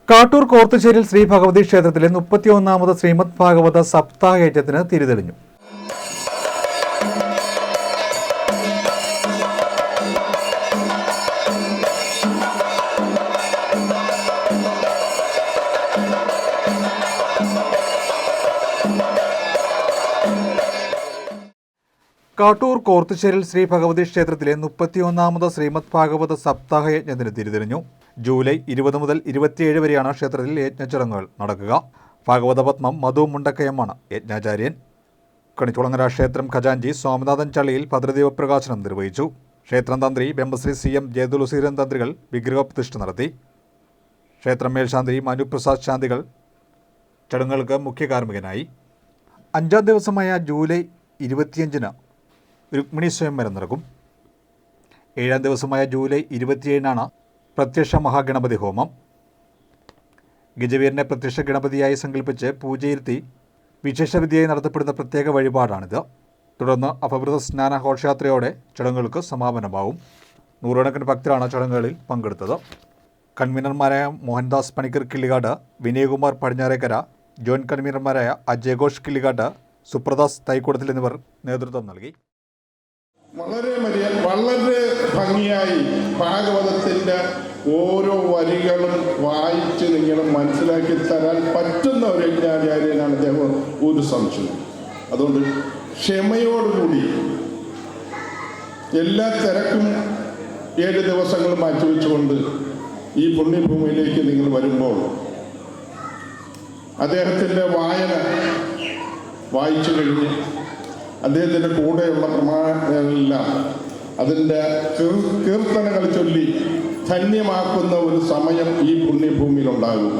കാട്ടൂർ കോർത്തുശ്ശേരിൽ ശ്രീ ഭഗവതി ക്ഷേത്രത്തിലെ 31ാമത് ശ്രീമദ് ഭാഗവത സപ്താഹയജ്ഞത്തിന് തിരിതെളിഞ്ഞു. കാട്ടൂർ കോർത്തുശ്ശേരിൽ ശ്രീ ഭഗവതി ക്ഷേത്രത്തിലെ 31ാമത് ശ്രീമദ് ഭാഗവത സപ്താഹയജ്ഞത്തിന് തിരിതെളിഞ്ഞു. ജൂലൈ 20 മുതൽ 27 വരെയാണ് ക്ഷേത്രത്തിൽ യജ്ഞച്ചടങ്ങുകൾ നടക്കുക. ഭാഗവത പത്മം മധു മുണ്ടക്കയമാണ് യജ്ഞാചാര്യൻ. കണിച്ചുളങ്ങര ക്ഷേത്രം ഖജാൻജി സ്വാമിനാഥൻ ചള്ളിയിൽ ഭദ്രദീപ പ്രകാശനം നിർവഹിച്ചു. ക്ഷേത്രം തന്ത്രി ബ്രഹ്മശ്രീ CM ജയതുലസീരൻ തന്ത്രികൾ വിഗ്രഹപ്രതിഷ്ഠ നടത്തി. ക്ഷേത്രം മേൽശാന്തി മനുപ്രസാദ് ശാന്തികൾ ചടങ്ങുകൾക്ക് മുഖ്യ കാർമ്മികനായി. 5ാം ദിവസമായ ജൂലൈ 25-ന് രുക്മിണി സ്വയംവരം നടക്കും. 7ാം ദിവസമായ ജൂലൈ 27-നാണ് പ്രത്യക്ഷ മഹാഗണപതി ഹോമം. ഗജവീരനെ പ്രത്യക്ഷ ഗണപതിയായി സങ്കല്പിച്ച് പൂജയിരുത്തി വിശേഷവിധിയായി നടത്തപ്പെടുന്ന പ്രത്യേക വഴിപാടാണിത്. തുടർന്ന് അപവൃത സ്നാന ഘോഷയാത്രയോടെ ചടങ്ങുകൾക്ക് സമാപനമാവും. നൂറുകണക്കിന് ഭക്തരാണ് ചടങ്ങുകളിൽ പങ്കെടുത്തത്. കൺവീനർമാരായ മോഹൻദാസ് പണിക്കർ കിള്ളികാട്, വിനയകുമാർ പടിഞ്ഞാറേക്കര, ജോയിന്റ് കൺവീനർമാരായ അജയ് ഘോഷ് കിള്ളികാട്, സുപ്രദാസ് തൈക്കൂടത്തിൽ എന്നിവർ നേതൃത്വം നൽകി. വളരെ ഭംഗിയായി ഭാഗവതത്തിൻ്റെ ഓരോ വരികളും വായിച്ച് നിങ്ങൾ മനസ്സിലാക്കി തരാൻ പറ്റുന്ന ഒരു യജ്ഞാചാര്യനാണ് അദ്ദേഹം, ഒരു സംശയം. അതുകൊണ്ട് ക്ഷമയോടുകൂടി എല്ലാ തിരക്കും 7 ദിവസങ്ങൾ മാറ്റിവെച്ചുകൊണ്ട് ഈ പുണ്യഭൂമിയിലേക്ക് നിങ്ങൾ വരുമ്പോൾ അദ്ദേഹത്തിൻ്റെ വായന വായിച്ചു കഴിഞ്ഞ് അദ്ദേഹത്തിൻ്റെ കൂടെയുള്ള പ്രമാണങ്ങളെല്ലാം അതിൻ്റെ കീർത്തനങ്ങൾ ചൊല്ലി ധന്യമാക്കുന്ന ഒരു സമയം ഈ പുണ്യഭൂമിയിലുണ്ടാകും,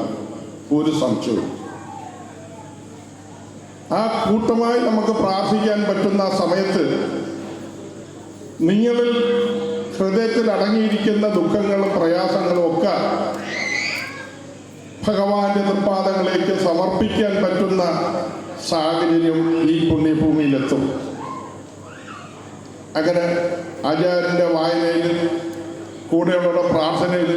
ഒരു സംശയവും. ആ കൂട്ടമായി നമുക്ക് പ്രാർത്ഥിക്കാൻ പറ്റുന്ന സമയത്ത് നിങ്ങളിൽ ഹൃദയത്തിൽ അടങ്ങിയിരിക്കുന്ന ദുഃഖങ്ങളും പ്രയാസങ്ങളും ഒക്കെ ഭഗവാന്റെ തൃപ്പാദങ്ങളിലേക്ക് സമർപ്പിക്കാൻ പറ്റുന്ന സാഹചര്യം ഈ പുണ്യഭൂമിയിലെത്തും. അങ്ങനെ ആചാര്യൻ്റെ വായനയിൽ കൂടെയുള്ള പ്രാർത്ഥനയിൽ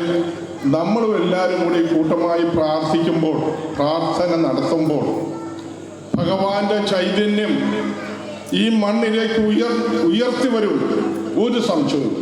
നമ്മളും എല്ലാവരും കൂടി കൂട്ടമായി പ്രാർത്ഥിക്കുമ്പോൾ, പ്രാർത്ഥന നടത്തുമ്പോൾ ഭഗവാന്റെ ചൈതന്യം ഈ മണ്ണിലേക്ക് ഉയർത്തി വരും, ഒരു സംശയവും.